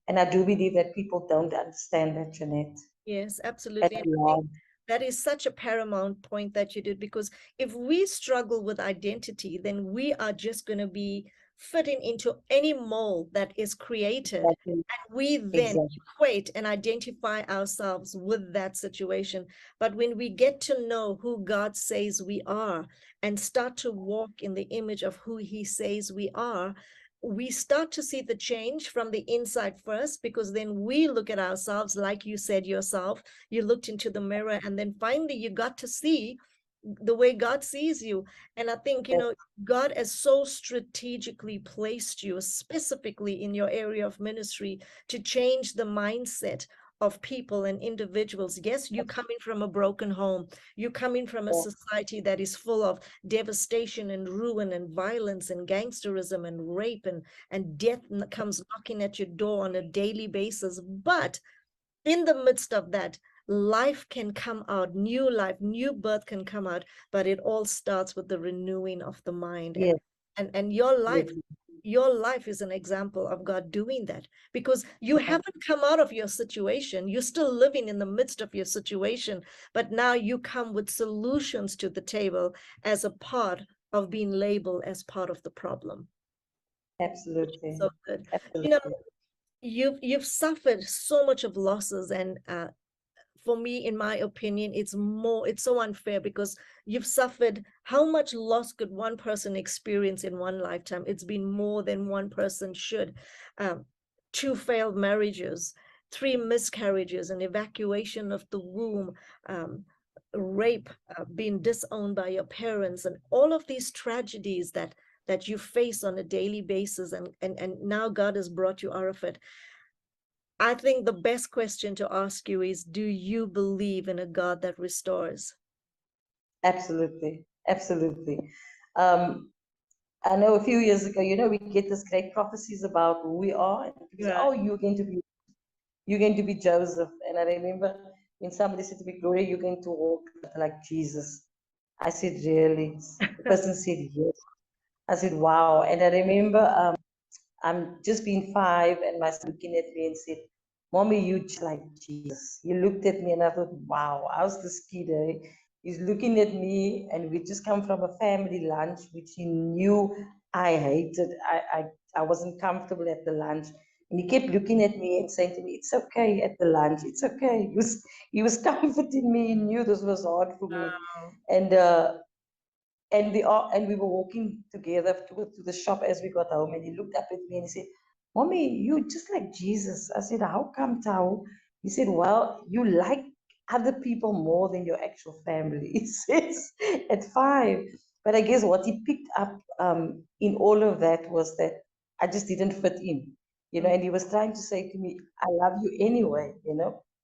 B: And I do believe that people don't understand that, Jeanette,
A: Yes,
B: at
A: absolutely. And I think
B: large.
A: that is such a paramount point that you did, because if we struggle with identity, then we are just going to be fitting into any mold that is created.
B: Exactly.
A: And we then
B: Exactly.
A: equate and identify ourselves with that situation. But when we get to know who God says we are and start to walk in the image of who He says we are, we start to see the change from the inside first, because then we look at ourselves, like you said yourself, you looked into the mirror, and then finally you got to see the way God sees you. And I think, God has so strategically placed you specifically in your area of ministry to change the mindset of people and individuals. Yes, you coming from a broken home, you coming from a society that is full of devastation and ruin and violence and gangsterism and rape and death comes knocking at your door on a daily basis. But in the midst of that, life can come out, new life, new birth can come out, but it all starts with the renewing of the mind.
B: Yes,
A: And your life,
B: absolutely.
A: your life is an example of God doing that, because you haven't come out of your situation. You're still living in the midst of your situation, but now you come with solutions to the table as a part of being labeled as part of the problem.
B: Absolutely.
A: So good. You know,
B: Absolutely.
A: you've suffered so much of losses, and for me, in my opinion, it's so unfair, because you've suffered. How much loss could one person experience in one lifetime? It's been more than one person should. um, 2 failed marriages, 3 miscarriages, an evacuation of the womb, um, rape, being disowned by your parents, and all of these tragedies that you face on a daily basis, and now God has brought you out of it. I think the best question to ask you is, do you believe in a God that restores?
B: Absolutely. Absolutely. Um, I know a few years ago, we get these great prophecies about who we are, and people say,
A: Right.
B: "Oh, you're going to be Joseph." And I remember when somebody said to me, Gloria, you're going to walk like Jesus. I said, really? The person said, yes. I said, wow. And I remember I'm just being 5 and my son looking at me and said, Mommy, you just like Jesus. He looked at me and I thought, wow, how's this kid? Eh? He's looking at me and we just come from a family lunch, which he knew I hated. I wasn't comfortable at the lunch. And he kept looking at me and saying to me, it's okay at the lunch. It's okay. He was comforting me. He knew this was hard for me.
A: Wow.
B: And and we were walking together to the shop as we got home, and he looked up at me and he said, Mommy, you just like Jesus. I said, how come, Tao? He said, well, you like other people more than your actual family. He says at 5. But I guess what he picked up in all of that was that I just didn't fit in, and he was trying to say to me, I love you anyway,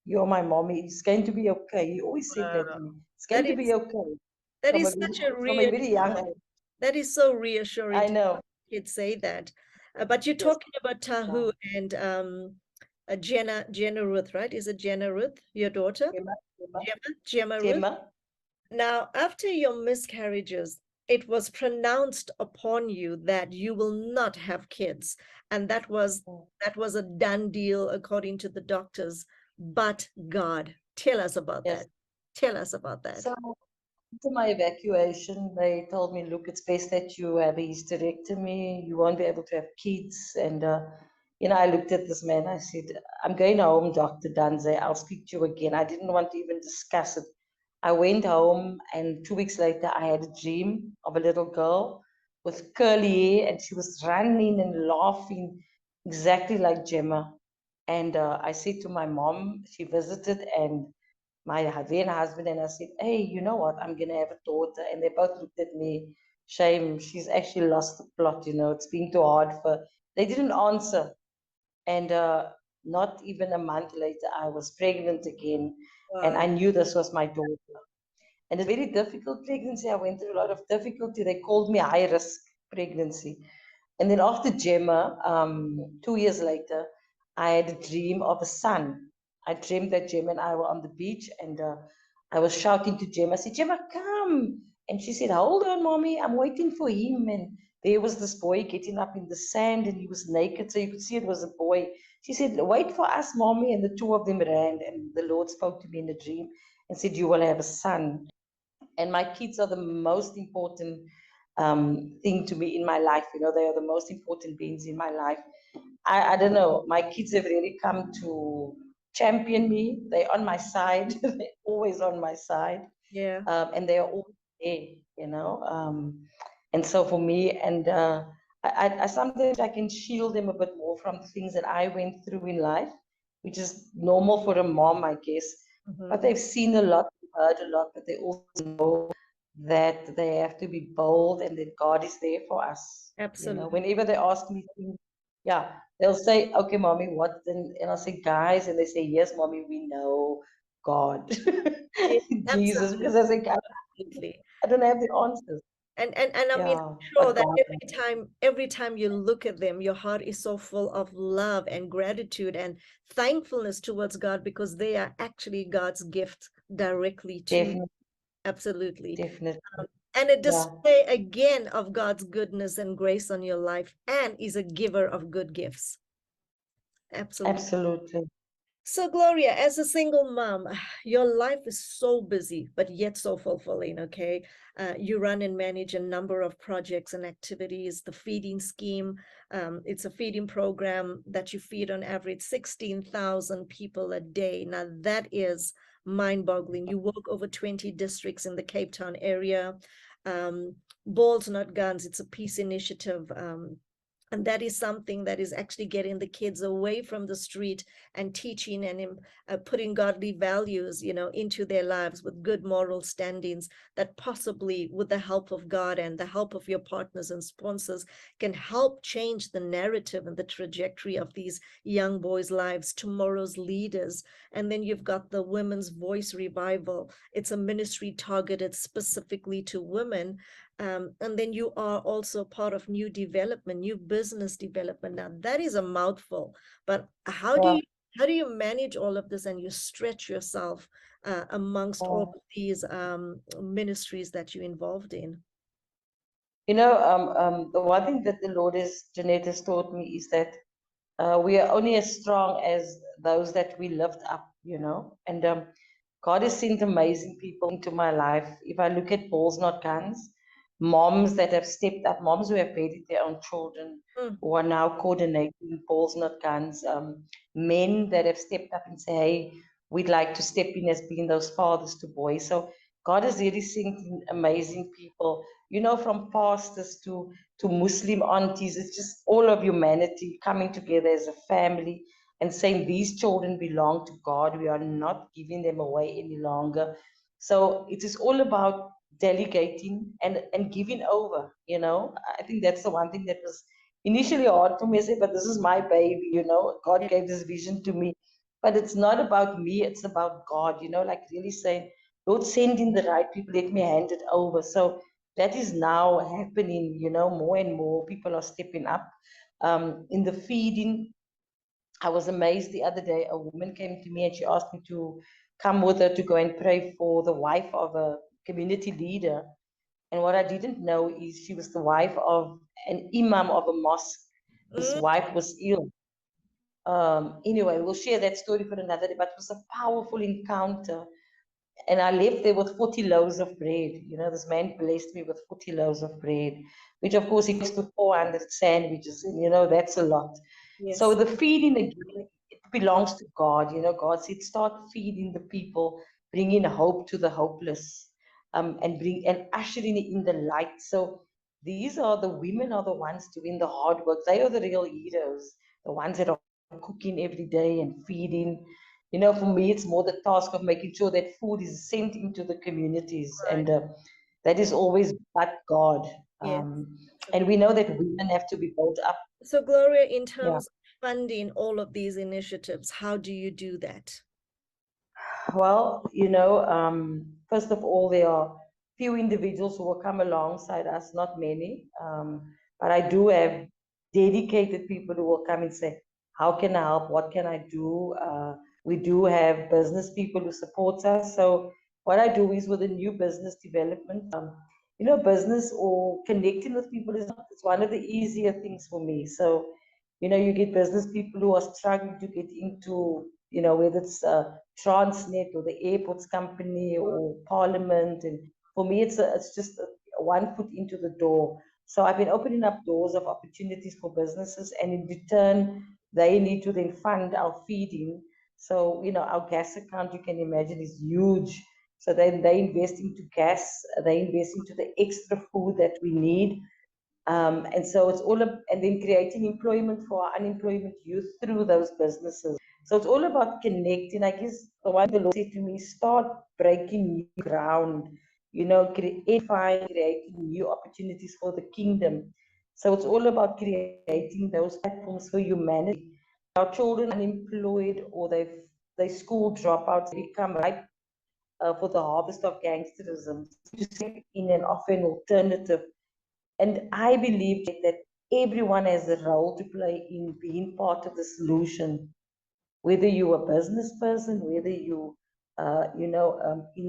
B: you're my mommy. It's going to be okay. He always said that to
A: Wow.
B: me. It's going
A: That
B: to
A: is
B: be okay
A: that
B: from
A: is
B: a
A: such
B: very,
A: a
B: from a very young
A: reassuring.
B: age.
A: That is so reassuring
B: I
A: to
B: know.
A: kids say that. But you're
B: Yes.
A: talking about
B: Yeah.
A: Tahu and Jenna Ruth, right? Is it Jenna Ruth, your daughter?
B: Gemma, Gemma,
A: Gemma Ruth.
B: Gemma.
A: Now, after your miscarriages, it was pronounced upon you that you will not have kids, and that was a done deal according to the doctors. But God, tell us about
B: Yes.
A: that. Tell us about that.
B: So after my evacuation, they told me, look, it's best that you have a hysterectomy. You won't be able to have kids. And, I looked at this man. I said, I'm going home, Dr. Danze. I'll speak to you again. I didn't want to even discuss it. I went home, and 2 weeks later, I had a dream of a little girl with curly hair, and she was running and laughing exactly like Gemma. And I said to my mom, she visited, and my then husband, and I said, hey, you know what? I'm going to have a daughter. And they both looked at me, shame. She's actually lost the plot, it's been too hard for. They didn't answer. And not even a month later, I was pregnant again. And I
A: Wow.
B: knew this was my daughter. And it's a very difficult pregnancy. I went through a lot of difficulty. They called me high risk pregnancy. And then after Gemma, 2 years later, I had a dream of a son. I dreamed that Gemma and I were on the beach, and I was shouting to Gemma. I said, Gemma, come. And she said, hold on, mommy, I'm waiting for him. And there was this boy getting up in the sand, and he was naked, so you could see it was a boy. She said, wait for us, mommy. And the two of them ran, and the Lord spoke to me in a dream and said, you will have a son. And my kids are the most important thing to me in my life. They are the most important beings in my life. I don't know. My kids have really come to champion me. They're on my side. They're always on my side.
A: Yeah.
B: And they are always there. And so for me, and I sometimes I can shield them a bit more from the things that I went through in life, which is normal for a mom, I guess. But
A: Mhm.
B: they've seen a lot, heard a lot, but they also know that they have to be bold and that God is there for us.
A: Absolutely.
B: Whenever they ask me things, yeah, they'll say, okay, mommy, what? And I'll say, guys, and they say, yes, mommy, we know God,
A: Yeah,
B: Jesus, because I say, God,
A: absolutely.
B: I don't have the answers.
A: And I mean,
B: Yeah,
A: I'm sure
B: but
A: that
B: God,
A: every time you look at them, your heart is so full of love and gratitude and thankfulness towards God because they are actually God's gift directly to you.
B: definitely,
A: Absolutely.
B: definitely,
A: And a
B: yeah,
A: display again of God's goodness and grace on your life, and is a giver of good gifts. Absolutely.
B: absolutely.
A: So, Gloria, as a single mom, your life is so busy, but yet so fulfilling, okay? You run and manage a number of projects and activities. The feeding scheme, it's a feeding program that you feed on average 16,000 people a day. Now, that is mind-boggling. You work over 20 districts in the Cape Town area. Balls Not Guns, it's a peace initiative. And that is something that is actually getting the kids away from the street and teaching and putting godly values, into their lives with good moral standings that possibly, with the help of God and the help of your partners and sponsors, can help change the narrative and the trajectory of these young boys' lives, tomorrow's leaders. And then you've got the Women's Voice Revival. It's a ministry targeted specifically to women, and then you are also part of new development, new business development. Now, that is a mouthful, but how do
B: Yeah.
A: you How do you manage all of this and you stretch yourself amongst all
B: Oh.
A: of these ministries that you're involved in?
B: The one thing that the Lord Jeanette has taught me is that we are only as strong as those that we lift up. And God has sent amazing people into my life. If I look at Balls Not Guns, moms that have stepped up, moms who have buried their own children,
A: Mm,
B: who are now coordinating Balls Not Guns, men that have stepped up and say, hey, we'd like to step in as being those fathers to boys. So God has really sent in amazing people, from pastors to Muslim aunties. It's just all of humanity coming together as a family and saying these children belong to God. We are not giving them away any longer. So it is all about delegating and giving over. I think that's the one thing that was initially hard for me. I said, but this is my baby. God
A: yeah,
B: gave this vision to me. But it's not about me, it's about God, like really saying, Lord, send in the right people, let me hand it over. So that is now happening, more and more people are stepping up. In the feeding, I was amazed the other day, a woman came to me and she asked me to come with her to go and pray for the wife of a community leader. And what I didn't know is she was the wife of an imam of a mosque. His
A: mm,
B: wife was ill. Anyway, we'll share that story for another day, but it was a powerful encounter. And I left there with 40 loaves of bread. This man blessed me with 40 loaves of bread, which of course equals to 400 sandwiches. And, that's a lot. So
A: yes,
B: the feeding again, it belongs to God. God said, start feeding the people, bringing hope to the hopeless, and ushering in the light. So these are the women are the ones doing the hard work. They are the real heroes, the ones that are cooking every day and feeding. For me, it's more the task of making sure that food is sent into the communities,
A: right,
B: and that is always but God.
A: yes.
B: And we know that women have to be built up.
A: So, Gloria, in
B: Yeah.
A: terms of funding all of these initiatives, how do you do that?
B: Well, first of all, there are few individuals who will come alongside us, not many. But I do have dedicated people who will come and say, how can I help? What can I do? We do have business people who support us. So what I do is with a new business development, business or connecting with people it's one of the easier things for me. So, you get business people who are struggling to get into, whether it's Transnet or the airports company or Parliament. And for me, it's just one foot into the door. So I've been opening up doors of opportunities for businesses, and in return, they need to then fund our feeding. So, our gas account, you can imagine, is huge. So then they invest into gas, they invest into the extra food that we need. And so it's and then creating employment for our unemployment youth through those businesses. So it's all about connecting. I guess the one the Lord said to me, start breaking new ground, creating new opportunities for the kingdom. So it's all about creating those platforms for humanity. Our children unemployed or they school dropouts become ripe for the harvest of gangsterism. To step in and offer an alternative. And I believe that everyone has a role to play in being part of the solution, whether you're a business person, whether in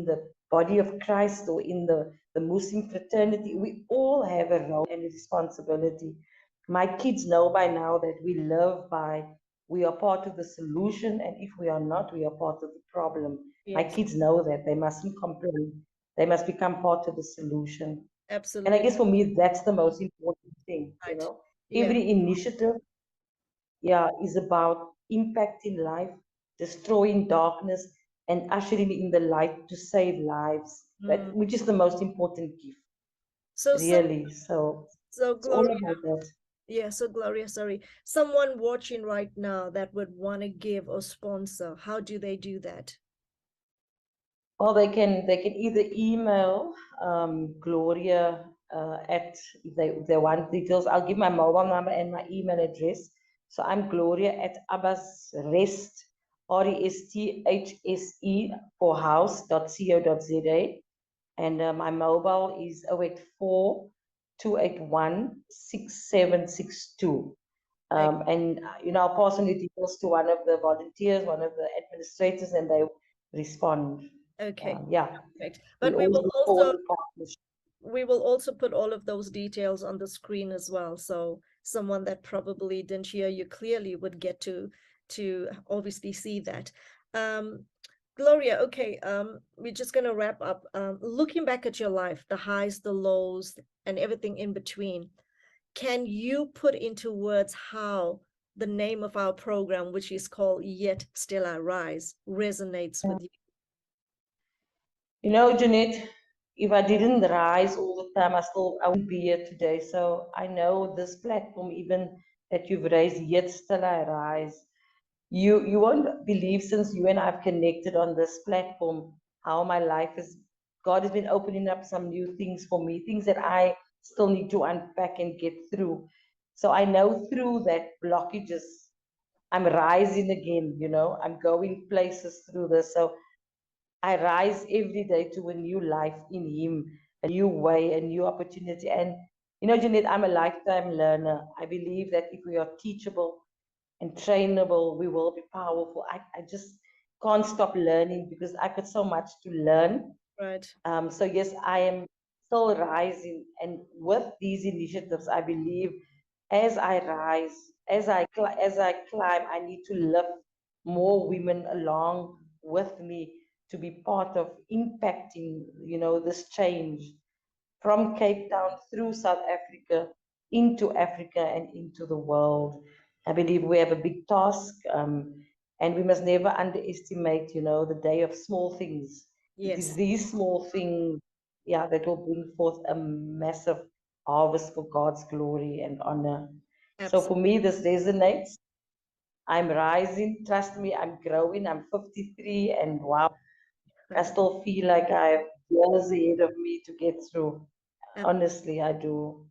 B: the body of Christ or in the Muslim fraternity, we all have a role and a responsibility. My kids know by now that we are part of the solution, and if we are not, we are part of the problem. My
A: Yes,
B: kids know that they mustn't complain. They must become part of the solution. And I
A: absolutely
B: guess for me, that's the most important thing,
A: right. Yeah.
B: Every initiative, yeah, is about impacting life, destroying darkness, and ushering in the light to save lives.
A: Mm.
B: Which is the most important gift,
A: So
B: really. So
A: so
B: it's all
A: Gloria,
B: about that.
A: yeah, so Gloria, sorry. Someone watching right now that would want to give or sponsor, how do they do that?
B: Well, they can either email Gloria at if they want details. I'll give my mobile number and my email address. So I'm Gloria at Abbas Rest, RESTHSE for house.co.za. And my mobile is 084 281 6762. And I'll pass on the details to one of the volunteers, one of the administrators, and they respond.
A: Okay,
B: Yeah,
A: perfect.
B: we
A: But we
B: always
A: will
B: look forward
A: also
B: to partnership.
A: put all of those details on the screen as well. So someone that probably didn't hear you clearly would get to obviously see that. Um, Gloria, okay, we're just gonna wrap up. Looking back at your life, the highs, the lows, and everything in between, can you put into words how the name of our program, which is called Yet Still I Rise, resonates with you?
B: Jeanette, if I didn't rise all the time, I wouldn't be here today. So I know this platform, even that you've raised, yet still I rise. You won't believe, since you and I've connected on this platform, how my life is. God has been opening up some new things for me, things that I still need to unpack and get through. So I know through that blockages, I'm rising again. I'm going places through this. So I rise every day to a new life in Him, a new way, a new opportunity. And Jeanette, I'm a lifetime learner. I believe that if we are teachable and trainable, we will be powerful. I just can't stop learning because I've got so much to learn.
A: Right.
B: So yes, I am still rising, and with these initiatives, I believe as I rise, as I climb, I need to lift more women along with me to be part of impacting, this change from Cape Town through South Africa into Africa and into the world. I believe we have a big task, and we must never underestimate, the day of small things. It is
A: Yes,
B: these small things, yeah, that will bring forth a massive harvest for God's glory and honor. So for
A: absolutely.
B: me, this resonates. I'm rising. Trust me, I'm growing. I'm 53, and wow, I still feel like I have years ahead of me to get through. Honestly, I do.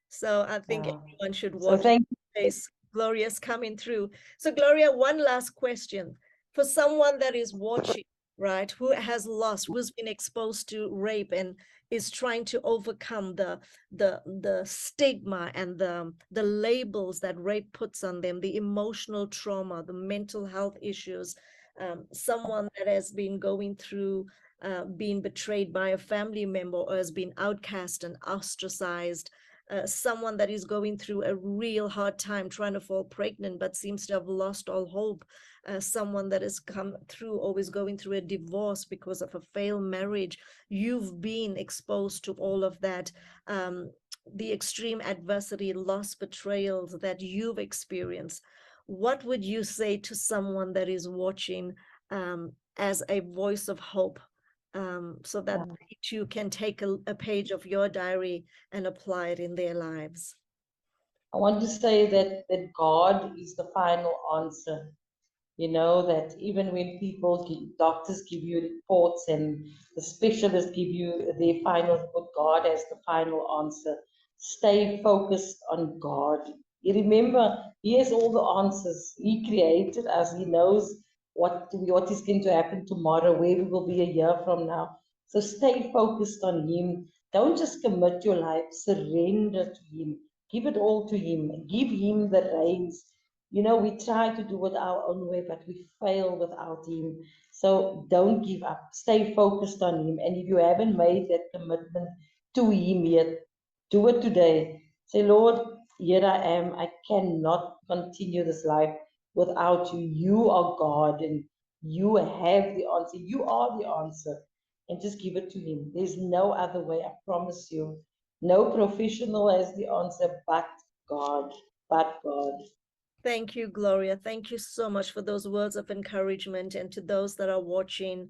A: So I think
B: Yeah.
A: everyone should
B: So
A: watch
B: thank you.
A: this. Gloria's coming through. So Gloria, one last question. For someone that is watching, right, who has lost, who's been exposed to rape and is trying to overcome the stigma and the labels that rape puts on them, the emotional trauma, the mental health issues, someone that has been going through being betrayed by a family member or has been outcast and ostracized, someone that is going through a real hard time trying to fall pregnant but seems to have lost all hope, someone that has come through or is going through a divorce because of a failed marriage. You've been exposed to all of that, the extreme adversity, loss, betrayals that you've experienced. What would you say to someone that is watching, as a voice of hope, so that
B: Yeah.
A: they too can take a page of your diary and apply it in their lives?
B: I want to say that God is the final answer. That even when doctors give you reports and the specialists give you their final report, God has the final answer. Stay focused on God. You remember, He has all the answers. He created us. He knows what is going to happen tomorrow, where we will be a year from now. So stay focused on Him. Don't just commit your life, surrender to Him. Give it all to Him. Give Him the reins. We try to do it our own way, but we fail without Him. So don't give up. Stay focused on Him. And if you haven't made that commitment to Him yet, do it today. Say, Lord, here I am. I cannot continue this life without you. You are God, and you have the answer. You are the answer. And just give it to Him. There's no other way, I promise you. No professional has the answer but God. But God.
A: Thank you, Gloria. Thank you so much for those words of encouragement. And to those that are watching,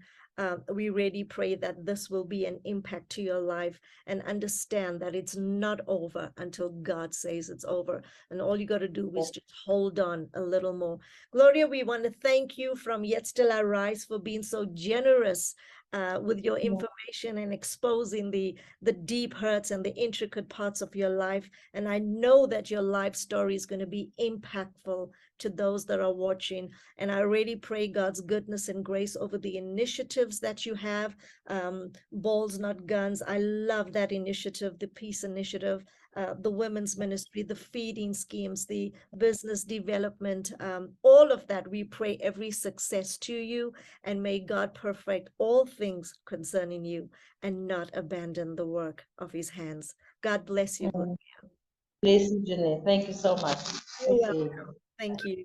A: we really pray that this will be an impact to your life, and understand that it's not over until God says it's over. And all you got to do is just hold on a little more. Gloria, we want to thank you from Yet Still I Rise for being so generous with your information and exposing the deep hurts and the intricate parts of your life. And I know that your life story is going to be impactful to those that are watching. And I really pray God's goodness and grace over the initiatives that you have. Balls Not Guns. I love that initiative, the Peace Initiative, the women's ministry, the feeding schemes, the business development, all of that. We pray every success to you, and may God perfect all things concerning you and not abandon the work of his hands. God bless you.
B: Mm. Bless you, Jeanette. Thank you so much.
A: You're
B: Appreciate it.
A: welcome. Thank you.